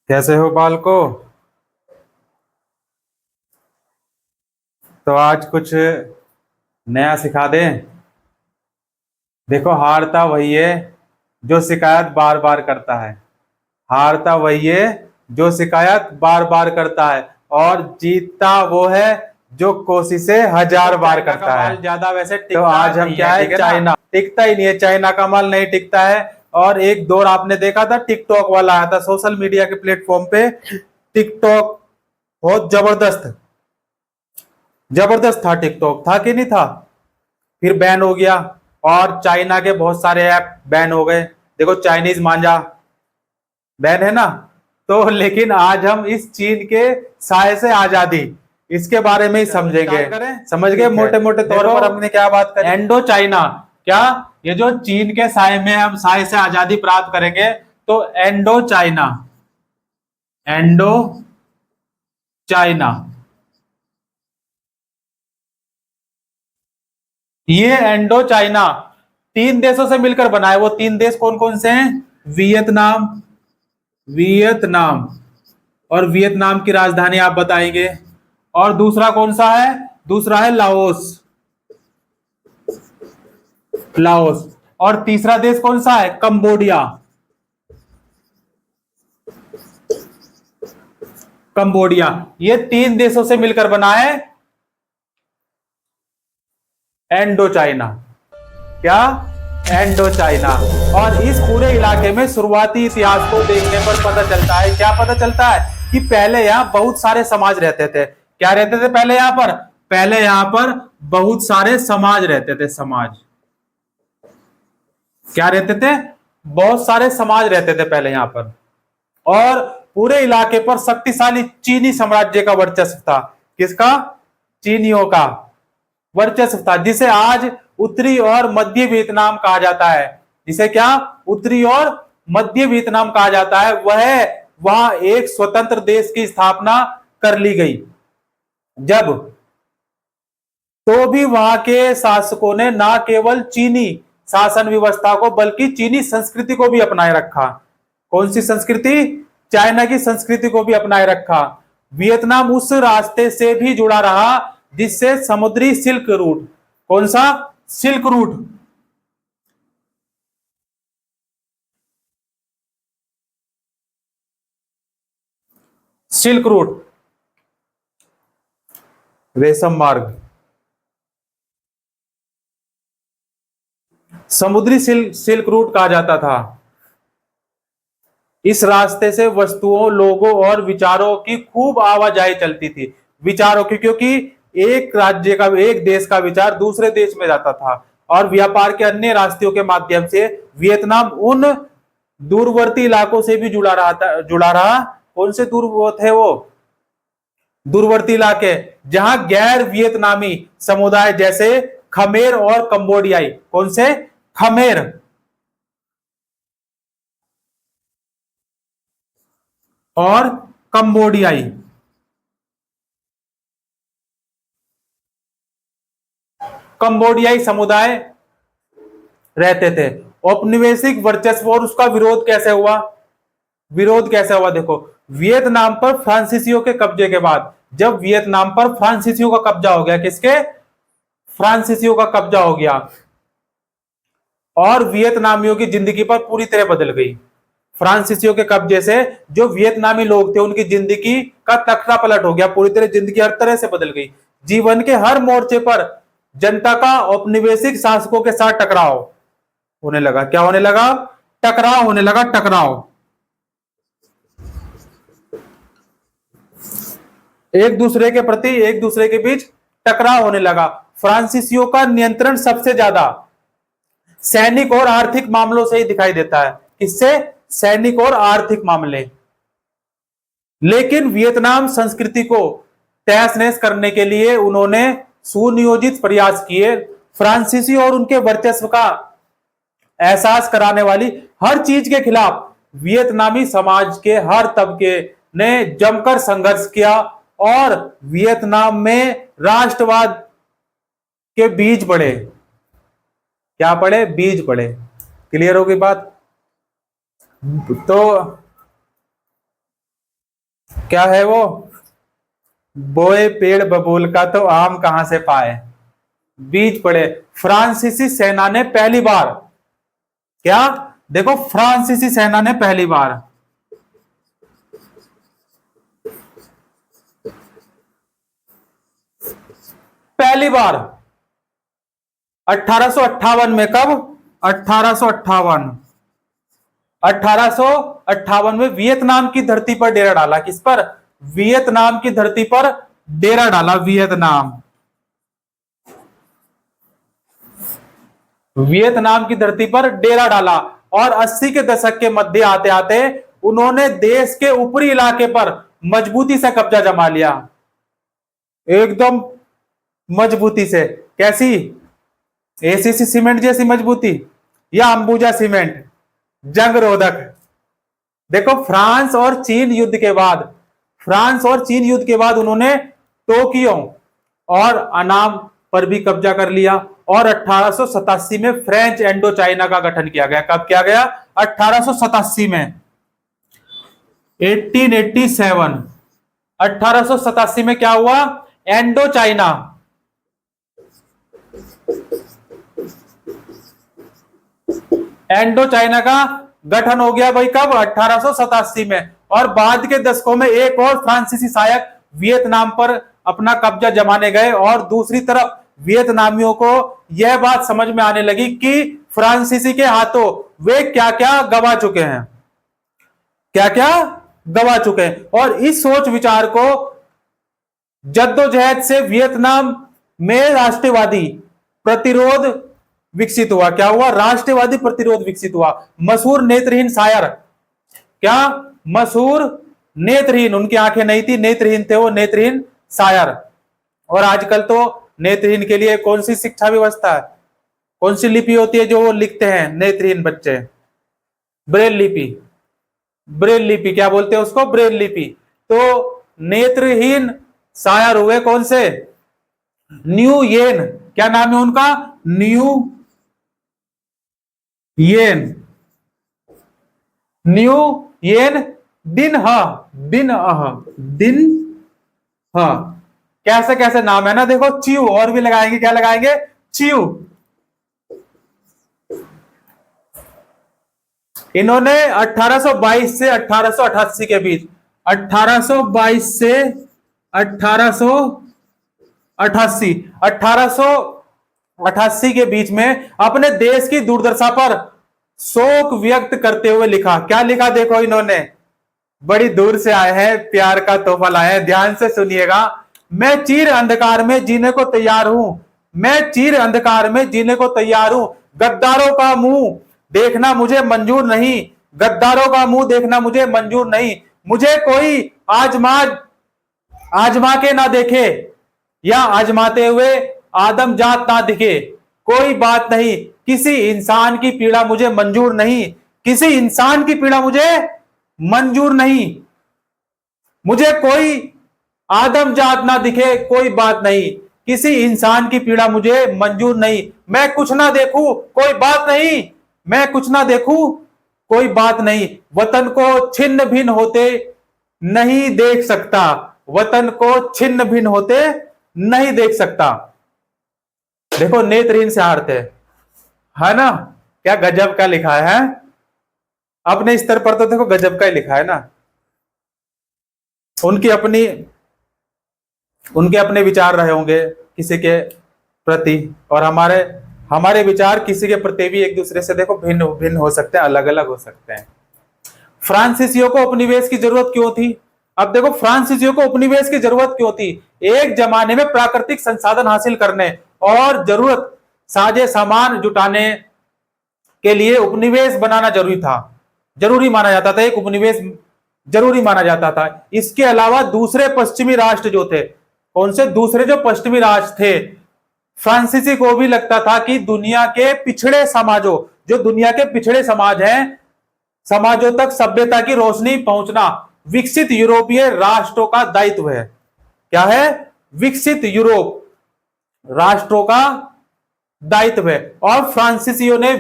कैसे हो बालको। तो आज कुछ नया सिखा दें। देखो, हारता वही है जो शिकायत बार बार करता है। हारता वही है जो शिकायत बार बार करता है, और जीतता वो है जो कोशिशें हजार बार करता है। ज्यादा वैसे तो आज हम क्या है, चाइना टिकता ही नहीं है। चाइना का माल नहीं टिकता है। और एक दौर आपने देखा था, टिकटॉक वाला आया था सोशल मीडिया के प्लेटफॉर्म पे। टिकटॉक बहुत जबरदस्त जबरदस्त था। टिकटॉक था कि नहीं था? फिर बैन हो गया। और चाइना के बहुत सारे ऐप बैन हो गए। देखो, चाइनीज मांझा बैन है ना। तो लेकिन आज हम इस चीन के साय से आजादी, इसके बारे में ही समझेंगे। समझ गए मोटे मोटे तौर पर हमने क्या बात करी। इंडो चाइना, क्या ये जो चीन के साय में हम साय से आजादी प्राप्त करेंगे, तो इंडो चाइना, इंडो चाइना, ये इंडो चाइना तीन देशों से मिलकर बना है। वो तीन देश कौन कौन से हैं? वियतनाम, वियतनाम, और वियतनाम की राजधानी आप बताएंगे। और दूसरा कौन सा है? दूसरा है लाओस, लाओस। और तीसरा देश कौन सा है? Cambodia, Cambodia. ये तीन देशों से मिलकर बना है इंडो चाइना। क्या? Indo China. और इस पूरे इलाके में शुरुआती इतिहास को देखने पर पता चलता है, क्या पता चलता है? कि पहले यहाँ बहुत सारे समाज रहते थे। क्या रहते थे पहले यहाँ पर? पहले यहाँ पर बहुत सारे समाज रहते थे। समाज क्या रहते थे? बहुत सारे समाज रहते थे पहले यहाँ पर। और पूरे इलाके पर शक्तिशाली चीनी साम्राज्य का वर्चस्व था। किसका? चीनियों का वर्चस्व था, जिसे आज उत्तरी और मध्य वियतनाम कहा जाता है। जिसे क्या? उत्तरी और मध्य वियतनाम कहा जाता है। वह वहां एक स्वतंत्र देश की स्थापना कर ली गई। जब तो भी वहां के शासकों ने न केवल चीनी शासन व्यवस्था को बल्कि चीनी संस्कृति को भी अपनाए रखा। कौन सी संस्कृति? चाइना की संस्कृति को भी अपनाए रखा। वियतनाम उस रास्ते से भी जुड़ा रहा जिससे समुद्री सिल्क रूट, कौन सा? सिल्क रूट, सिल्क रूट, रेशम मार्ग, समुद्री सिल्क रूट कहा जाता था। इस रास्ते से वस्तुओं, लोगों और विचारों की खूब आवाजाही चलती थी। विचारों की, क्योंकि एक राज्य का, एक देश का विचार दूसरे देश में जाता था। और व्यापार के अन्य रास्तों के माध्यम से वियतनाम उन दूरवर्ती इलाकों से भी जुड़ा रहा। कौन से दूर वो थे? वो दूरवर्ती इलाके जहां गैर वियतनामी समुदाय जैसे खमेर और कंबोडियाई, कौन से? खमेर और कंबोडियाई, कंबोडियाई समुदाय रहते थे। औपनिवेशिक वर्चस्व और उसका विरोध कैसे हुआ? विरोध कैसे हुआ? देखो, वियतनाम पर फ्रांसीसियों के कब्जे के बाद, जब वियतनाम पर फ्रांसीसियों का कब्जा हो गया, किसके? फ्रांसीसियों का कब्जा हो गया, और वियतनामियों की जिंदगी पर पूरी तरह बदल गई। फ्रांसीसियों के कब्जे से जो वियतनामी लोग थे, उनकी जिंदगी का तख्ता पलट हो गया। पूरी तरह जिंदगी हर तरह से बदल गई। जीवन के हर मोर्चे पर जनता का औपनिवेशिक शासकों के साथ टकराव होने लगा। क्या होने लगा? टकराव होने लगा, टकराव। एक दूसरे के प्रति, एक दूसरे के बीच टकराव होने लगा। फ्रांसीसियों का नियंत्रण सबसे ज्यादा सैनिक और आर्थिक मामलों से ही दिखाई देता है। किससे? सैनिक और आर्थिक मामले। लेकिन वियतनाम संस्कृति को तहस नहस करने के लिए उन्होंने सुनियोजित प्रयास किए। फ्रांसीसी और उनके वर्चस्व का एहसास कराने वाली हर चीज के खिलाफ वियतनामी समाज के हर तबके ने जमकर संघर्ष किया, और वियतनाम में राष्ट्रवाद के बीज पड़े। क्या पड़े? बीज पड़े। क्लियर होगी बात? तो क्या है वो? बोए पेड़ बबूल का तो आम कहां से पाए, बीज पड़े। फ्रांसीसी सेना ने पहली बार, क्या, देखो फ्रांसीसी सेना ने पहली बार 1858 में, कब? 1858, 1858 में वियतनाम की धरती पर डेरा डाला। किस पर? वियतनाम की धरती पर डेरा डाला। वियतनाम की धरती पर डेरा डाला। और 80 के दशक के मध्य आते आते उन्होंने देश के ऊपरी इलाके पर मजबूती से कब्जा जमा लिया, एकदम मजबूती से। कैसी? एसीसी सीमेंट जैसी मजबूती या अंबुजा सीमेंट, जंग रोधक। देखो फ्रांस और चीन युद्ध के बाद उन्होंने टोक्यो और अनाम पर भी कब्जा कर लिया। और 1887 में फ्रेंच इंडो चाइना का गठन किया गया। कब किया गया? 1887 में, 1887। 1887 में क्या हुआ? इंडो चाइना, इंडो चाइना का गठन हो गया भाई। कब? 1887 में। और बाद के दशकों में एक और फ्रांसीसी शासक वियतनाम पर अपना कब्जा जमाने गए। और दूसरी तरफ वियतनामियों को यह बात समझ में आने लगी कि फ्रांसीसी के हाथों वे क्या क्या गवा चुके हैं, और इस सोच विचार को जद्दोजहद से वियतनाम में राष्ट्रवादी प्रतिरोध विकसित हुआ। क्या हुआ? राष्ट्रवादी प्रतिरोध विकसित हुआ। मशहूर नेत्रहीन शायर, क्या? मशहूर नेत्रहीन, उनकी आंखें नहीं थी, नेत्रहीन थे वो, नेत्रहीन शायर। और आजकल तो नेत्रहीन के लिए कौन सी शिक्षा व्यवस्था है, कौन सी लिपि होती है जो वो लिखते हैं नेत्रहीन बच्चे? ब्रेल लिपि। ब्रेल लिपि क्या बोलते हैं उसको? ब्रेल लिपि। तो नेत्रहीन शायर हुए कौन से? न्यू येन। क्या नाम है उनका? न्यू येन, न्यू येन दिन कैसे कैसे नाम है ना, देखो च्यू और भी लगाएंगे, क्या लगाएंगे? च्यू। इन्होंने 1822 से 1888 के बीच, 1822 से 1888, 1888 के बीच में अपने देश की दुर्दशा पर शोक व्यक्त करते हुए लिखा। क्या लिखा? देखो इन्होंने, बड़ी दूर से आए हैं, प्यार का तोहफा लाए हैं, ध्यान से सुनिएगा। मैं चीर अंधकार में जीने को तैयार हूं, मैं चीर अंधकार में जीने को तैयार हूं। गद्दारों का मुंह देखना मुझे मंजूर नहीं, गद्दारों का मुंह देखना मुझे मंजूर नहीं। मुझे कोई आजमा के ना देखे या आजमाते हुए आदमजात ना दिखे, कोई बात नहीं। किसी इंसान की पीड़ा मुझे मंजूर नहीं, किसी इंसान की पीड़ा मुझे मंजूर नहीं। मुझे कोई आदमजात ना दिखे, कोई बात नहीं। किसी इंसान की पीड़ा मुझे मंजूर नहीं। मैं कुछ ना देखूं, कोई बात नहीं। मैं कुछ ना देखूं, कोई बात नहीं। वतन को छिन्न भिन्न होते नहीं देख सकता, वतन को छिन्न भिन्न होते नहीं देख सकता। देखो नेत्रहीन से हारते है ना, क्या गजब का लिखा है? अपने स्तर पर तो देखो गजब का ही लिखा है ना। उनके अपने विचार रहे होंगे किसी के प्रति, और हमारे विचार किसी के प्रति भी एक दूसरे से देखो भिन्न भिन्न हो सकते हैं, अलग अलग हो सकते हैं। फ्रांसीसियों को उपनिवेश की जरूरत क्यों थी? अब देखो फ्रांसीसियों को उपनिवेश की जरूरत क्यों थी? एक जमाने में प्राकृतिक संसाधन हासिल करने और जरूरत साझे सामान जुटाने के लिए उपनिवेश बनाना जरूरी था, जरूरी माना जाता था। एक उपनिवेश जरूरी माना जाता था। इसके अलावा दूसरे पश्चिमी राष्ट्र जो थे, कौन से दूसरे जो पश्चिमी राष्ट्र थे, फ्रांसीसी को भी लगता था कि दुनिया के पिछड़े समाजों, जो दुनिया के पिछड़े समाज हैं, समाजों तक सभ्यता की रोशनी पहुंचना विकसित यूरोपीय राष्ट्रों का दायित्व है। क्या है? विकसित यूरोप राष्ट्रों का दायित्व है। और फ्रांसीसियों ने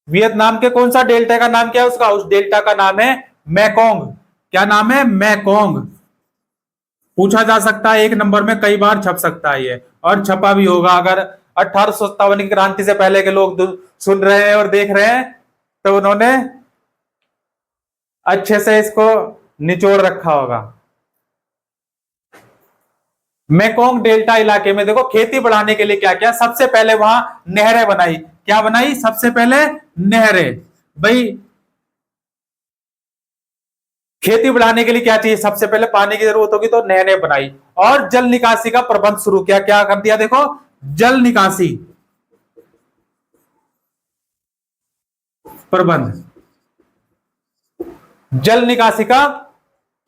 वियतनाम के कौन सा डेल्टा का नाम क्या है उसका? उस डेल्टा का नाम है मैकोंग। क्या नाम है? मैकोंग। पूछा जा सकता है, एक नंबर में कई बार छप सकता है ये, और छपा भी होगा। अगर 1857 की क्रांति से पहले के लोग सुन रहे हैं और देख रहे हैं तो उन्होंने अच्छे से इसको निचोड़ रखा होगा। मेकोंग डेल्टा इलाके में देखो खेती बढ़ाने के लिए क्या क्या, सबसे पहले वहां नहरें बनाई। क्या बनाई? सबसे पहले नहरें। भाई खेती बढ़ाने के लिए क्या चाहिए? सबसे पहले पानी की जरूरत होगी, तो नहरें बनाई। और जल निकासी का प्रबंध शुरू किया। क्या कर दिया? देखो, जल निकासी प्रबंध, जल निकासी का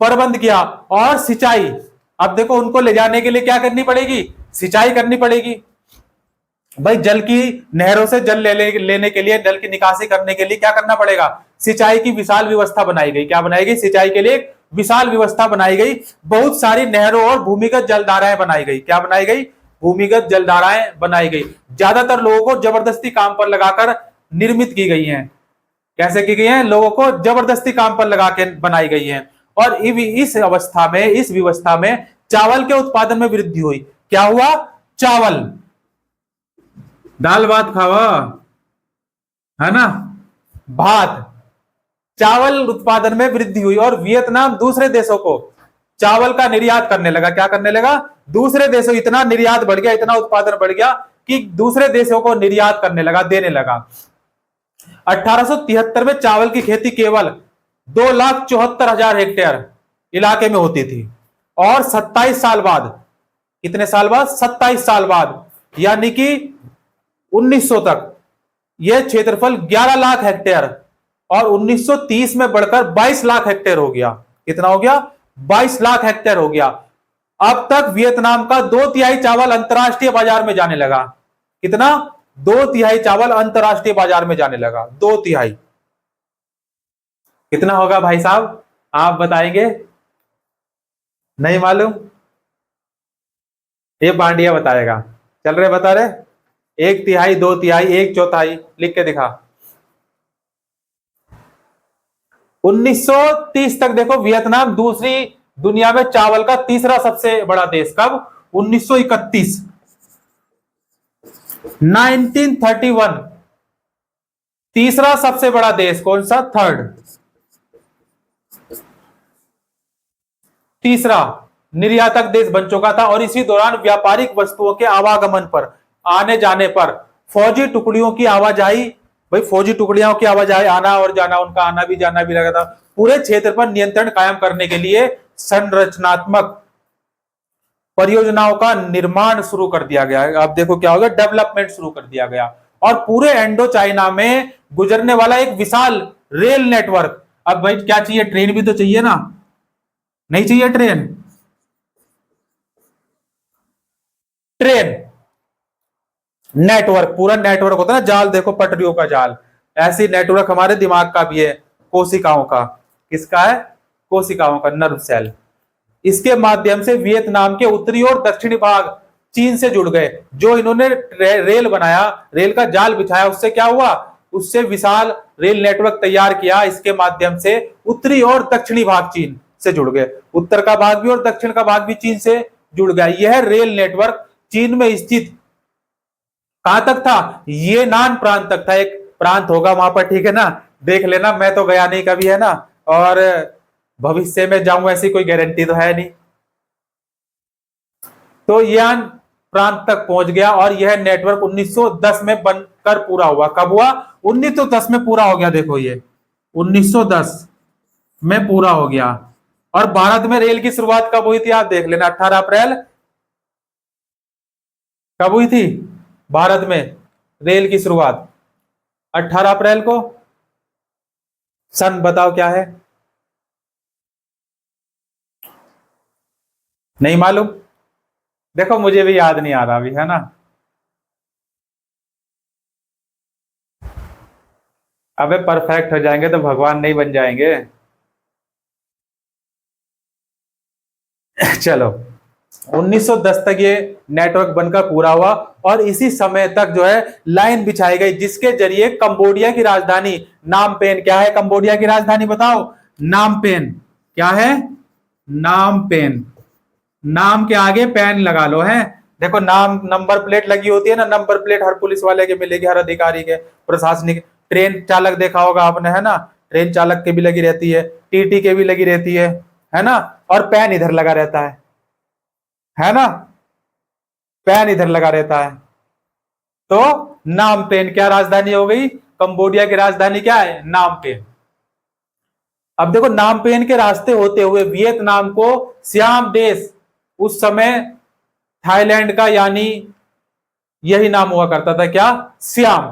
प्रबंध किया। और सिंचाई, अब देखो उनको ले जाने के लिए क्या करनी पड़ेगी? सिंचाई करनी पड़ेगी। भाई जल की नहरों से जल लेने के लिए, जल की निकासी करने के लिए क्या करना पड़ेगा? सिंचाई की विशाल व्यवस्था बनाई गई। क्या बनाई गई? सिंचाई के लिए विशाल व्यवस्था बनाई गई। बहुत सारी नहरों और भूमिगत जलधाराएं बनाई गई। क्या बनाई गई? भूमिगत जलधाराएं बनाई गई। ज्यादातर लोगों को जबरदस्ती काम पर लगाकर निर्मित की गई हैं। कैसे की गई हैं? लोगों को जबरदस्ती काम पर लगा के बनाई गई हैं। और इस अवस्था में, इस व्यवस्था में चावल के उत्पादन में वृद्धि हुई। क्या हुआ? चावल, दाल भात खावा है ना, भात, चावल उत्पादन में वृद्धि हुई। और वियतनाम दूसरे देशों को चावल का निर्यात करने लगा। क्या करने लगा? दूसरे देशों, इतना निर्यात बढ़ गया, इतना उत्पादन बढ़ गया कि दूसरे देशों को निर्यात करने लगा, देने लगा। 1873 में चावल की खेती केवल 2,74,000 हेक्टेयर इलाके में होती थी। और 27 साल बाद, कितने साल बाद? 27 साल बाद, यानी कि 1900 तक यह क्षेत्रफल 11 लाख हेक्टेयर, और 1930 में बढ़कर 22 लाख हेक्टेयर हो गया। कितना हो गया? 22 लाख हेक्टेयर हो गया। अब तक वियतनाम का 2/3 चावल अंतरराष्ट्रीय बाजार में जाने लगा। कितना? 2/3 चावल अंतरराष्ट्रीय बाजार में जाने लगा। 2/3 कितना होगा भाई साहब? आप बताएंगे? नहीं मालूम? ये बांडिया बताएगा। चल रहे, बता रहे? 1/3, 2/3, 1/4 लिख के दिखा। 1930 तक देखो वियतनाम दूसरी दुनिया में चावल का तीसरा सबसे बड़ा देश। कब? 1931, 1931 तीसरा सबसे बड़ा देश। कौन सा? थर्ड, तीसरा निर्यातक देश बन चुका था। और इसी दौरान व्यापारिक वस्तुओं के आवागमन पर, आने जाने पर फौजी टुकड़ियों की आवाजाही, भाई फौजी टुकड़ियों की आवाजाही, आना और जाना, उनका आना भी जाना भी लगा था। पूरे क्षेत्र पर नियंत्रण कायम करने के लिए संरचनात्मक परियोजनाओं का निर्माण शुरू कर दिया गया। अब देखो क्या हो गया? डेवलपमेंट शुरू कर दिया गया। और पूरे इंडो चाइना में गुजरने वाला एक विशाल रेल नेटवर्क। अब भाई क्या चाहिए? ट्रेन भी तो चाहिए ना? नहीं चाहिए ट्रेन? ट्रेन नेटवर्क, पूरा नेटवर्क होता है ना, जाल देखो, पटरियों का जाल। ऐसी नेटवर्क हमारे दिमाग का भी है, कोशिकाओं का। किसका है? कोशिकाओं का, नर्व सेल। इसके माध्यम से वियतनाम के उत्तरी और दक्षिणी भाग चीन से जुड़ गए। जो इन्होंने रेल बनाया, रेल का जाल बिछाया, उससे क्या हुआ? उससे विशाल रेल नेटवर्क तैयार किया। इसके माध्यम से उत्तरी और दक्षिणी भाग चीन से जुड़ गए। उत्तर का भाग भी और दक्षिण का भाग भी चीन से जुड़ गया। यह रेल नेटवर्क चीन में स्थित कहां तक था? ये नान प्रांत तक था। एक प्रांत होगा वहां पर, ठीक है ना? देख लेना, मैं तो गया नहीं कभी, है ना, और भविष्य में जाऊं ऐसी कोई गारंटी तो है नहीं। तो यान प्रांत तक पहुंच गया। और यह नेटवर्क 1910 में बनकर पूरा हुआ। कब हुआ? 1910 में पूरा हो गया। देखो ये 1910 में पूरा हो गया। और भारत में रेल की शुरुआत कब हुई थी? आप देख लेना, 18 अप्रैल कब हुई थी भारत में रेल की शुरुआत? 18 अप्रैल को। सन बताओ क्या है? नहीं मालूम? देखो मुझे भी याद नहीं आ रहा अभी, है ना। अबे परफेक्ट हो जाएंगे तो भगवान नहीं बन जाएंगे। चलो 1910 तक ये नेटवर्क बनकर पूरा हुआ। और इसी समय तक जो है लाइन बिछाई गई, जिसके जरिए कंबोडिया की राजधानी नामपेन, क्या है कंबोडिया की राजधानी? बताओ। नामपेन। क्या है? नाम पेन। नाम के आगे पेन लगा लो है। देखो नाम नंबर प्लेट लगी होती है ना, नंबर प्लेट हर पुलिस वाले के मिलेगी, हर अधिकारी के, प्रशासनिक। ट्रेन चालक देखा होगा आपने, है ना, ट्रेन चालक के भी लगी रहती है, टीटी के भी लगी रहती है ना। और पेन इधर लगा रहता है ना, पेन इधर लगा रहता है। तो नाम पेन क्या राजधानी हो गई? कंबोडिया की राजधानी क्या है? नाम पेन। अब देखो नाम पेन के रास्ते होते हुए वियतनाम को सियाम देश, उस समय थाईलैंड का यानी यही नाम हुआ करता था, क्या? सियाम।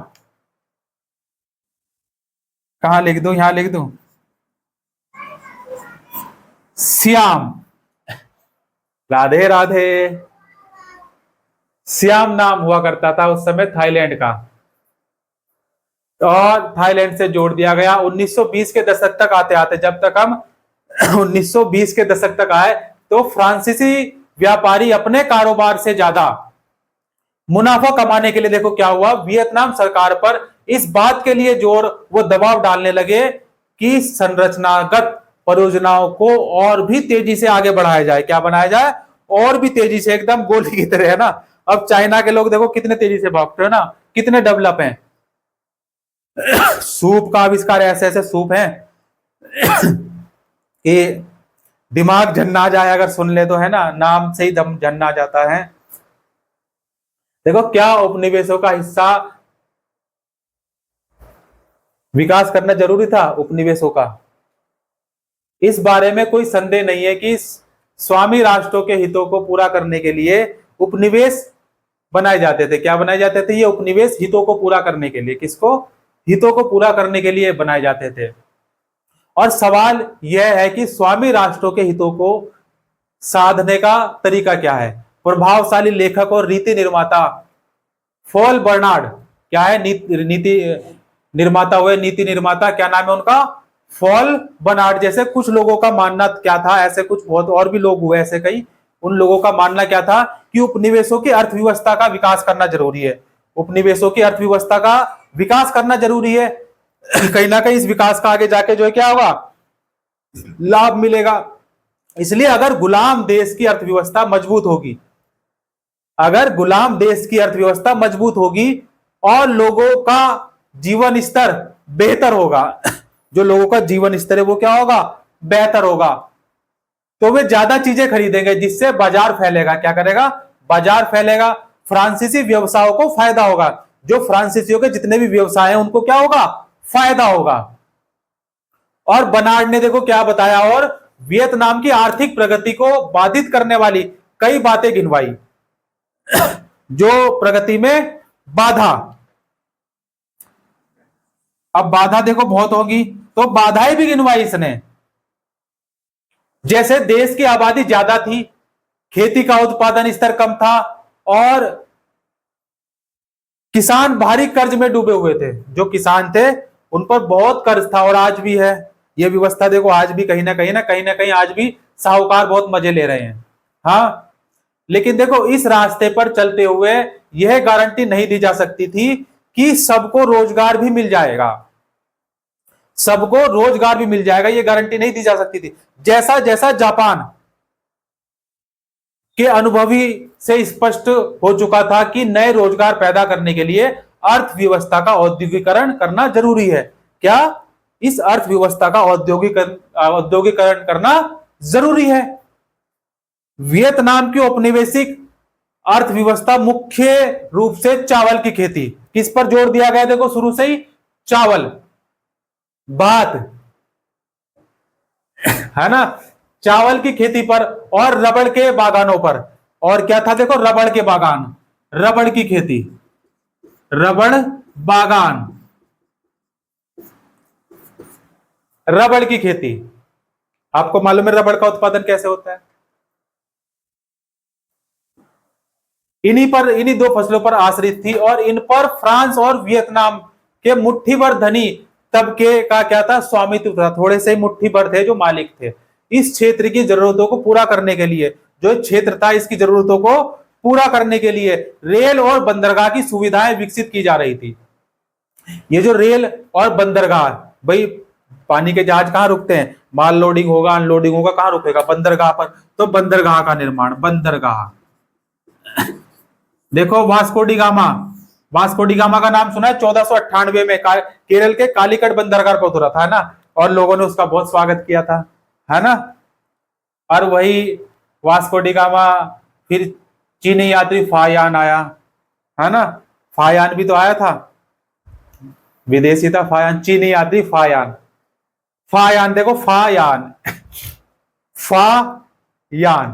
कहां लिख दूं? यहां लिख दूं, सियाम। राधे राधे। सियाम नाम हुआ करता था उस समय थाईलैंड का, और थाईलैंड से जोड़ दिया गया। 1920 के दशक तक आते आते, जब तक हम 1920 के दशक तक आए, तो फ्रांसीसी व्यापारी अपने कारोबार से ज्यादा मुनाफा कमाने के लिए देखो क्या हुआ, वियतनाम सरकार पर इस बात के लिए जोर वो दबाव डालने लगे कि संरचनागत परियोजनाओं को और भी तेजी से आगे बढ़ाया जाए। क्या बनाया जाए? और भी तेजी से, एकदम गोली की तरह, है ना। अब चाइना के लोग देखो कितने तेजी से भागते हैं ना, कितने डेवलप हैं। सूप का आविष्कार, ऐसे ऐसे सूप हैं कि दिमाग झन्ना जाए अगर सुन ले तो, है ना, नाम से ही दम झन्ना जाता है। देखो क्या उपनिवेशों का हिस्सा विकास करना जरूरी था उपनिवेशों का? इस बारे में कोई संदेह नहीं है कि स्वामी राष्ट्रों के हितों को पूरा करने के लिए उपनिवेश बनाए जाते थे। क्या बनाए जाते थे? ये उपनिवेश हितों को पूरा करने के लिए। किसको? हितों को पूरा करने के लिए बनाए जाते थे। और सवाल यह है कि स्वामी राष्ट्रों के हितों को साधने का तरीका क्या है? प्रभावशाली लेखक और नीति निर्माता फॉल बर्नार्ड, क्या है? नीति निर्माता हुए, नीति निर्माता, क्या नाम है उनका? Paul Bernard. जैसे कुछ लोगों का मानना क्या था, ऐसे कुछ बहुत और भी लोग हुए ऐसे कई, उन लोगों का मानना क्या था कि उपनिवेशों की अर्थव्यवस्था का विकास करना जरूरी है। उपनिवेशों की अर्थव्यवस्था का विकास करना जरूरी है। कहीं ना कहीं इस विकास का आगे जाके जो है क्या होगा? लाभ मिलेगा। इसलिए अगर गुलाम देश की अर्थव्यवस्था मजबूत होगी, अगर गुलाम देश की अर्थव्यवस्था मजबूत होगी और लोगों का जीवन स्तर बेहतर होगा, जो लोगों का जीवन स्तर है वो क्या होगा? बेहतर होगा, तो वे ज्यादा चीजें खरीदेंगे, जिससे बाजार फैलेगा। क्या करेगा? बाजार फैलेगा। फ्रांसीसी व्यवसायों को फायदा होगा। जो फ्रांसीसियों के जितने भी व्यवसाय हैं उनको क्या होगा? फायदा होगा। और बर्नार्ड ने देखो क्या बताया, और वियतनाम की आर्थिक प्रगति को बाधित करने वाली कई बातें गिनवाई, जो प्रगति में बाधा। अब बाधा देखो बहुत होगी, तो बाधाएं भी गिनवाई इसने। जैसे देश की आबादी ज्यादा थी, खेती का उत्पादन स्तर कम था, और किसान भारी कर्ज में डूबे हुए थे। जो किसान थे उन पर बहुत कर्ज था, और आज भी है यह व्यवस्था। देखो आज भी कहीं ना कहीं आज भी साहूकार बहुत मजे ले रहे हैं। हाँ, लेकिन देखो इस रास्ते पर चलते हुए यह गारंटी नहीं दी जा सकती थी कि सबको रोजगार भी मिल जाएगा। सबको रोजगार भी मिल जाएगा, यह गारंटी नहीं दी जा सकती थी। जैसा जैसा जापान के अनुभवी से स्पष्ट हो चुका था कि नए रोजगार पैदा करने के लिए अर्थव्यवस्था का औद्योगिकरण करना जरूरी है। क्या? इस अर्थव्यवस्था का औद्योगिकरण करना जरूरी है। वियतनाम की औपनिवेशिक अर्थव्यवस्था मुख्य रूप से चावल की खेती, किस पर जोर दिया गया? देखो शुरू से ही चावल, बात, है ना, चावल की खेती पर, और रबड़ के बागानों पर। और क्या था? देखो रबड़ के बागान, रबड़ की खेती, रबड़ बागान, रबड़ की खेती। आपको मालूम है रबड़ का उत्पादन कैसे होता है? इन्हीं दो फसलों पर आश्रित थी, और इन पर फ्रांस और वियतनाम के मुट्ठी भर धनी तबके का क्या था? स्वामित्व था। थोड़े से मुट्ठी भर थे जो मालिक थे। इस क्षेत्र की जरूरतों को पूरा करने के लिए, जो क्षेत्र था इसकी जरूरतों को पूरा करने के लिए रेल और बंदरगाह की सुविधाएं विकसित की जा रही थी। ये जो रेल और बंदरगाह, भाई पानी के जहाज कहाँ रुकते हैं? माल लोडिंग होगा, अनलोडिंग होगा, कहाँ रुकेगा? बंदरगाह पर। तो बंदरगाह का निर्माण, बंदरगाह। देखो Vasco D gamma, Vasco D gamma का नाम सुना है? 1498 में केरल के कालीकट बंदरगाह पर उतरा था, है ना, और लोगों ने उसका बहुत स्वागत किया था, है ना। और वही वास्को डी गामा, फिर चीनी यात्री फायान आया, है ना, फायान भी तो आया था, विदेशी था फायान, चीनी यात्री फायान। फायान देखो, फायान, फायान,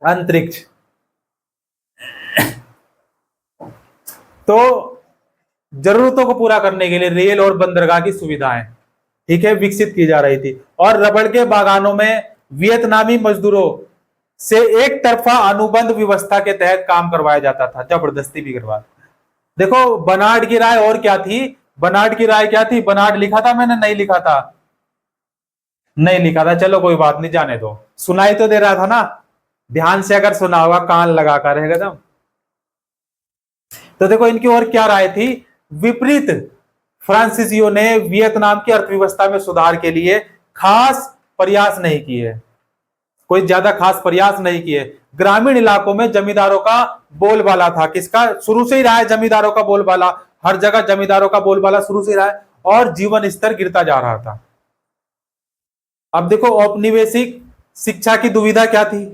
अंतरिक्ष। तो जरूरतों को पूरा करने के लिए रेल और बंदरगाह की सुविधाएं, ठीक है, विकसित की जा रही थी। और रबड़ के बागानों में वियतनामी मजदूरों से एक तरफा अनुबंध व्यवस्था के तहत काम करवाया जाता था, जबरदस्ती भी करवा। देखो बनार्ड की राय और क्या थी? बनार्ड की राय क्या थी? बनार्ड लिखा था मैंने? नहीं लिखा था, नहीं लिखा था, चलो कोई बात नहीं, जाने दो। सुनाई तो दे रहा था ना, ध्यान से अगर सुना होगा, कान लगाकर रहेगा एकदम। तो देखो इनकी और क्या राय थी? विपरीत फ्रांसीसियों ने वियतनाम की अर्थव्यवस्था में सुधार के लिए खास प्रयास नहीं किए, कोई ज्यादा खास प्रयास नहीं किए। ग्रामीण इलाकों में जमींदारों का बोलबाला था। किसका? शुरू से ही रहा है जमींदारों का बोलबाला, हर जगह जमींदारों का बोलबाला शुरू से रहा है, और जीवन स्तर गिरता जा रहा था। अब देखो औपनिवेशिक शिक्षा की दुविधा क्या थी?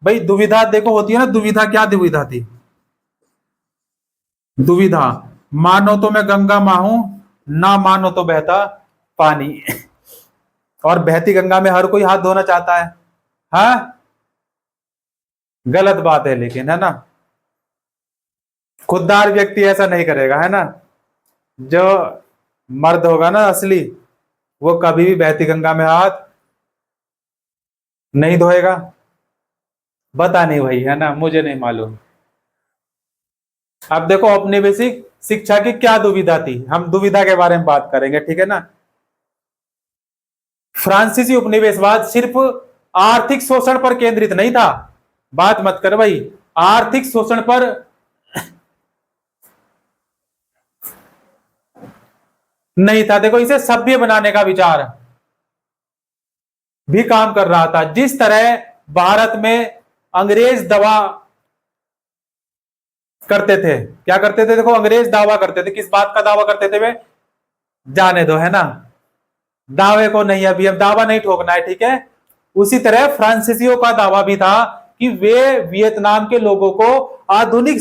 भाई दुविधा देखो होती है ना, दुविधा, क्या दुविधा थी? दुविधा, मानो तो मैं गंगा मां हूं, ना मानो तो बहता पानी। और बहती गंगा में हर कोई हाथ धोना चाहता है, हाँ, गलत बात है लेकिन, है ना। खुददार व्यक्ति ऐसा नहीं करेगा, है ना। जो मर्द होगा ना असली, वो कभी भी बहती गंगा में हाथ नहीं धोएगा। बता नहीं भाई, है ना, मुझे नहीं मालूम। अब देखो औपनिवेशिक शिक्षा की क्या दुविधा थी, हम दुविधा के बारे में बात करेंगे, ठीक है ना। फ्रांसीसी उपनिवेशवाद सिर्फ आर्थिक शोषण पर केंद्रित नहीं था, बात मत कर भाई, आर्थिक शोषण पर नहीं था। देखो इसे सभ्य बनाने का विचार भी काम कर रहा था। जिस तरह भारत में अंग्रेज दवा करते थे, क्या करते थे? देखो अंग्रेज दावा करते थे, किस बात का दावा करते थे वे? जाने दो, है ना, दावे को नहीं, अभी अब दावा नहीं ठोकना है, ठीक है। उसी तरह फ्रांसीसियों का दावा भी था कि वे वियतनाम के लोगों को आधुनिक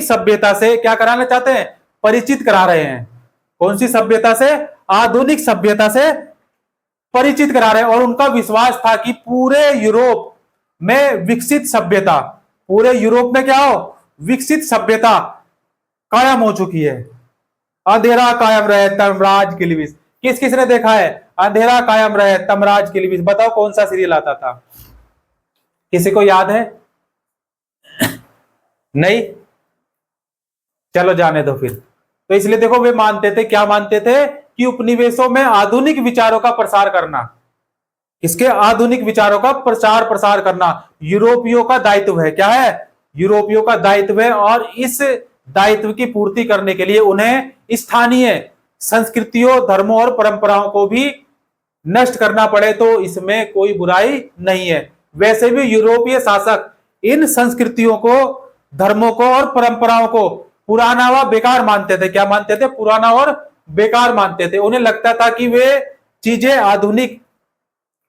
सभ्यता से क्या कराना चाहते हैं? परिचित करा रहे हैं। कौन सी सभ्यता से? आधुनिक सभ्यता से परिचित करा रहे हैं। और उनका विश्वास था कि पूरे यूरोप में विकसित सभ्यता, पूरे यूरोप में क्या हो? विकसित सभ्यता कायम हो चुकी है। अंधेरा कायम रहे तमराज की लिविस, किस किस ने देखा है अंधेरा कायम रहे तमराज की लिविस? बताओ कौन सा सीरियल आता था, किसी को याद है? नहीं, चलो जाने दो फिर। तो इसलिए देखो वे मानते थे, क्या मानते थे? कि उपनिवेशों में आधुनिक विचारों का प्रसार करना, इसके आधुनिक विचारों का प्रचार प्रसार करना यूरोपियों का दायित्व है। क्या है? यूरोपियों का दायित्व है। और इस दायित्व की पूर्ति करने के लिए उन्हें स्थानीय संस्कृतियों, धर्मों और परंपराओं को भी नष्ट करना पड़े तो इसमें कोई बुराई नहीं है। वैसे भी यूरोपीय शासक इन संस्कृतियों को, धर्मों को और परंपराओं को पुराना व बेकार मानते थे। क्या मानते थे? पुराना और बेकार मानते थे। उन्हें लगता था कि वे चीजें आधुनिक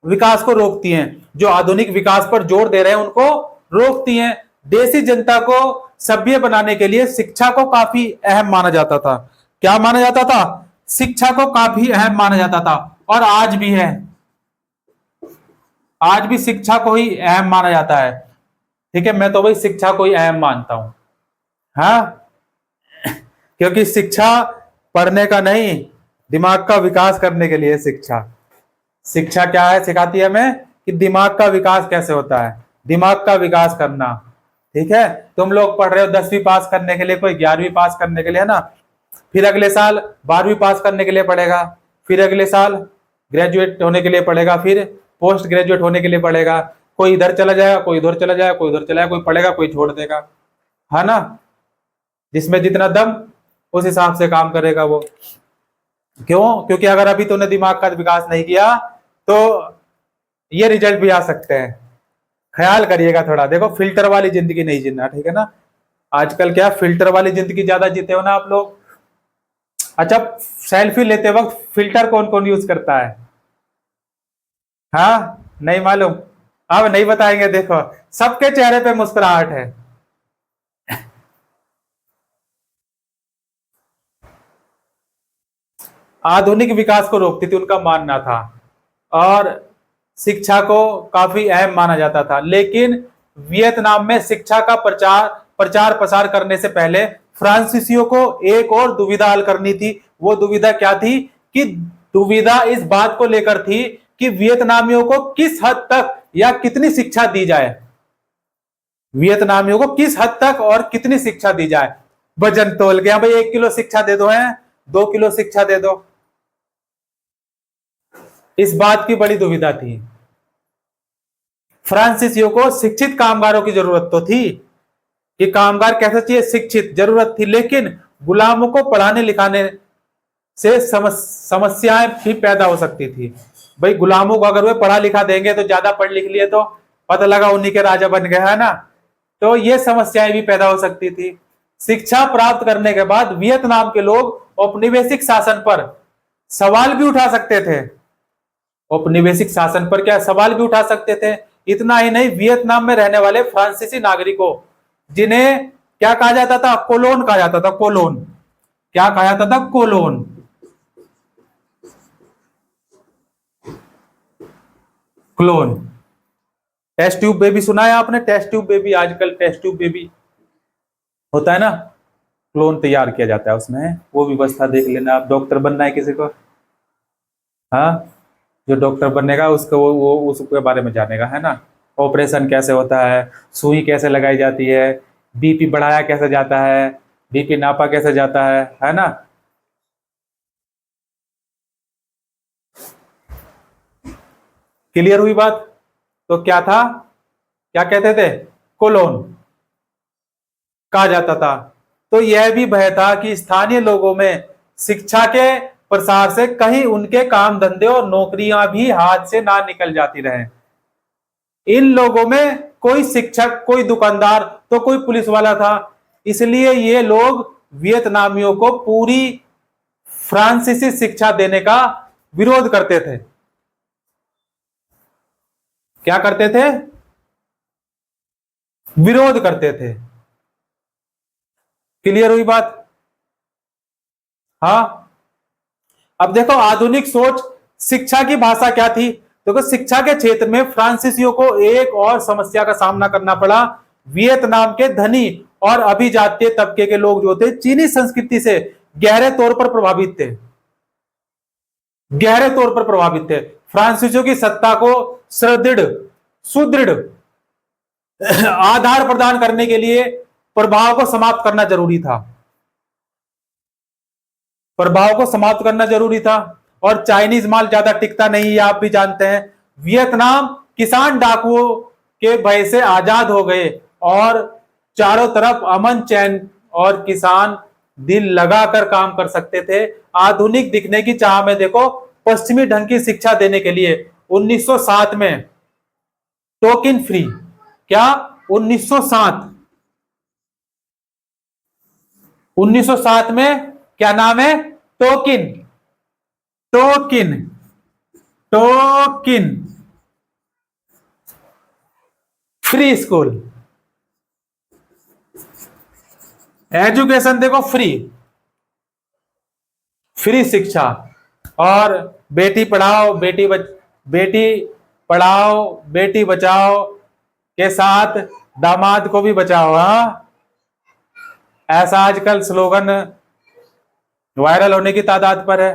विकास को रोकती हैं, जो आधुनिक विकास पर जोर दे रहे हैं उनको रोकती हैं। देशी जनता को सभ्य बनाने के लिए शिक्षा को काफी अहम माना जाता था। क्या माना जाता था? शिक्षा को काफी अहम माना जाता था, और आज भी है, आज भी शिक्षा को ही अहम माना जाता है, ठीक है। मैं तो भाई शिक्षा को ही अहम मानता हूं, हाँ, क्योंकि शिक्षा पढ़ने का नहीं, दिमाग का विकास करने के लिए शिक्षा। शिक्षा क्या है? सिखाती है हमें कि दिमाग का विकास कैसे होता है, दिमाग का विकास करना, ठीक है। तुम लोग पढ़ रहे हो 10वीं पास करने के लिए, कोई 11वीं पास करने के लिए, है ना, फिर अगले साल 12वीं पास करने के लिए पढ़ेगा, फिर अगले साल ग्रेजुएट होने के लिए पढ़ेगा, फिर पोस्ट ग्रेजुएट होने के लिए पढ़ेगा। कोई इधर चला जाएगा, कोई उधर चला जाएगा, कोई उधर चला जाएगा, कोई पढ़ेगा, कोई छोड़ देगा, है ना। जिसमें जितना दम, उस हिसाब से काम करेगा वो। क्यों? क्योंकि अगर अभी तूने दिमाग का विकास नहीं किया तो ये रिजल्ट भी आ सकते हैं। ख्याल करिएगा थोड़ा। देखो, फिल्टर वाली जिंदगी नहीं जीना, ठीक है ना। आजकल क्या फिल्टर वाली जिंदगी ज्यादा जीते हो ना आप लोग। अच्छा, सेल्फी लेते वक्त फिल्टर कौन कौन यूज करता है? हाँ, नहीं मालूम? अब नहीं बताएंगे। देखो, सबके चेहरे पे मुस्कुराहट है। आधुनिक विकास को रोकती थी, उनका मानना था। और शिक्षा को काफी अहम माना जाता था। लेकिन वियतनाम में शिक्षा का प्रचार प्रचार प्रसार करने से पहले फ्रांसीसियों को एक और दुविधा हल करनी थी। वो दुविधा क्या थी? कि दुविधा इस बात को लेकर थी कि वियतनामियों को किस हद तक या कितनी शिक्षा दी जाए। वियतनामियों को किस हद तक और कितनी शिक्षा दी जाए। वजन तोल के, हाँ भाई 1 किलो शिक्षा दे दो, है 2 किलो शिक्षा दे दो। इस बात की बड़ी दुविधा थी। फ्रांसीसियों को शिक्षित कामगारों की जरूरत तो थी कि कामगार कैसे चाहिए, शिक्षित, जरूरत थी। लेकिन गुलामों को पढ़ाने लिखाने से समस्याएं भी पैदा हो सकती थी। भाई गुलामों को अगर वे पढ़ा लिखा देंगे तो ज्यादा पढ़ लिख लिए तो पता लगा उन्हीं के राजा बन गए, है ना। तो ये समस्याएं भी पैदा हो सकती थी। शिक्षा प्राप्त करने के बाद वियतनाम के लोग औपनिवेशिक शासन पर सवाल भी उठा सकते थे। औपनिवेशिक शासन पर क्या सवाल भी उठा सकते थे। इतना ही नहीं, वियतनाम में रहने वाले फ्रांसीसी नागरिकों, जिन्हें क्या कहा जाता था? कोलोन कहा जाता था। कोलोन, क्या कहा जाता था? Clone. Clone. Test tube baby सुना है आपने? टेस्ट ट्यूब बेबी, आजकल टेस्ट ट्यूब बेबी होता है ना, क्लोन तैयार किया जाता है उसमें। वो व्यवस्था देख लेना। आप डॉक्टर बनना है किसी को, हाँ, जो डॉक्टर बनेगा उसको वो उसके बारे में जानेगा, है ना। ऑपरेशन कैसे होता है, सुई कैसे लगाई जाती है, बीपी बढ़ाया कैसे जाता है, बीपी नापा कैसे जाता है ना। क्लियर हुई बात? तो क्या था, क्या कहते थे? कोलोन कहा जाता था। तो यह भी भय था कि स्थानीय लोगों में शिक्षा के प्रसार से कहीं उनके काम धंधे और नौकरियां भी हाथ से ना निकल जाती रहे। इन लोगों में कोई शिक्षक, कोई दुकानदार तो कोई पुलिस वाला था। इसलिए ये लोग वियतनामियों को पूरी फ्रांसीसी शिक्षा देने का विरोध करते थे। क्या करते थे? विरोध करते थे। क्लियर हुई बात? हाँ। अब देखो, आधुनिक सोच शिक्षा की भाषा क्या थी? देखो, शिक्षा के क्षेत्र में फ्रांसीसियों को एक और समस्या का सामना करना पड़ा। वियतनाम के धनी और अभिजातीय तबके के लोग जो थे, चीनी संस्कृति से गहरे तौर पर प्रभावित थे। गहरे तौर पर प्रभावित थे। फ्रांसीसियों की सत्ता को सुदृढ़ सुदृढ़ आधार प्रदान करने के लिए प्रभाव को समाप्त करना जरूरी था। प्रभाव को समाप्त करना जरूरी था। और चाइनीज माल ज्यादा टिकता नहीं है, आप भी जानते हैं। वियतनाम किसान डाकुओं के भय से आजाद हो गए और चारों तरफ अमन चैन, और किसान दिल लगाकर काम कर सकते थे। आधुनिक दिखने की चाह में देखो, पश्चिमी ढंग की शिक्षा देने के लिए 1907 में टोकिन फ्री, क्या 1907 1907 में क्या नाम है? Tonkin Tonkin Tonkin free school. Education देखो, फ्री, फ्री शिक्षा। और बेटी पढ़ाओ बेटी पढ़ाओ बेटी बचाओ के साथ दामाद को भी बचाओ। हाँ, ऐसा आजकल स्लोगन वायरल होने की तादाद पर है।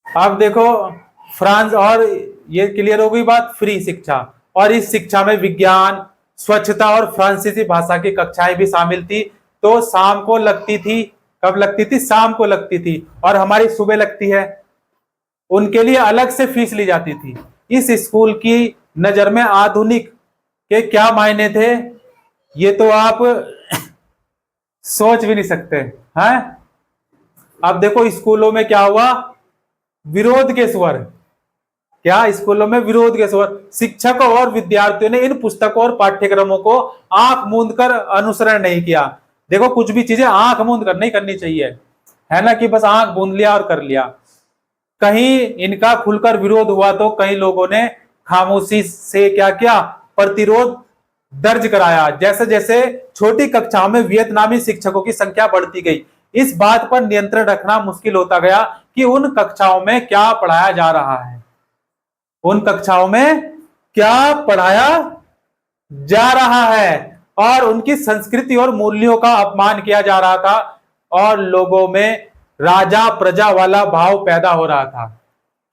अब देखो, फ्रांस, और ये क्लियर हो गई बात, फ्री शिक्षा। और इस शिक्षा में विज्ञान, स्वच्छता और फ्रांसीसी भाषा की कक्षाएं भी शामिल थी। तो शाम को लगती थी। कब लगती थी? शाम को लगती थी। और हमारी सुबह लगती है। उनके लिए अलग से फीस ली जाती थी। इस स्कूल की नजर में आधुनिक के क्या मायने थे, ये तो आप सोच भी नहीं सकते हैं। अब देखो स्कूलों में क्या हुआ, विरोध के स्वर। क्या स्कूलों में विरोध के स्वर। शिक्षकों और विद्यार्थियों ने इन पुस्तकों और पाठ्यक्रमों को आंख मूंद कर अनुसरण नहीं किया। देखो कुछ भी चीजें आंख मूंद कर नहीं करनी चाहिए, है ना, कि बस आंख मूंद लिया और कर लिया। कहीं इनका खुलकर विरोध हुआ तो कई लोगों ने खामोशी से क्या किया, प्रतिरोध दर्ज कराया। जैसे जैसे छोटी कक्षाओं में वियतनामी शिक्षकों की संख्या बढ़ती गई, इस बात पर नियंत्रण रखना मुश्किल होता गया कि उन कक्षाओं में क्या पढ़ाया जा रहा है, उन कक्षाओं में क्या पढ़ाया जा रहा है। और उनकी संस्कृति और मूल्यों का अपमान किया जा रहा था और लोगों में राजा प्रजा वाला भाव पैदा हो रहा था।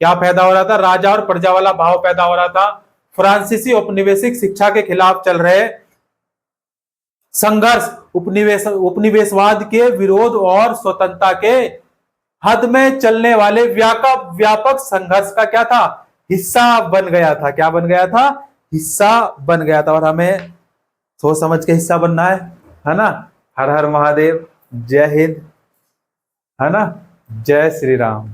क्या पैदा हो रहा था, राजा और प्रजा वाला भाव पैदा हो रहा था। फ्रांसीसी औपनिवेशिक शिक्षा के खिलाफ चल रहे संघर्ष, उपनिवेशवाद के विरोध और स्वतंत्रता के हद में चलने वाले व्यापक संघर्ष का क्या था, हिस्सा बन गया था। क्या बन गया था, हिस्सा बन गया था। और हमें सोच समझ के हिस्सा बनना है ना। हर हर महादेव, जय हिंद, है ना, जय श्री राम।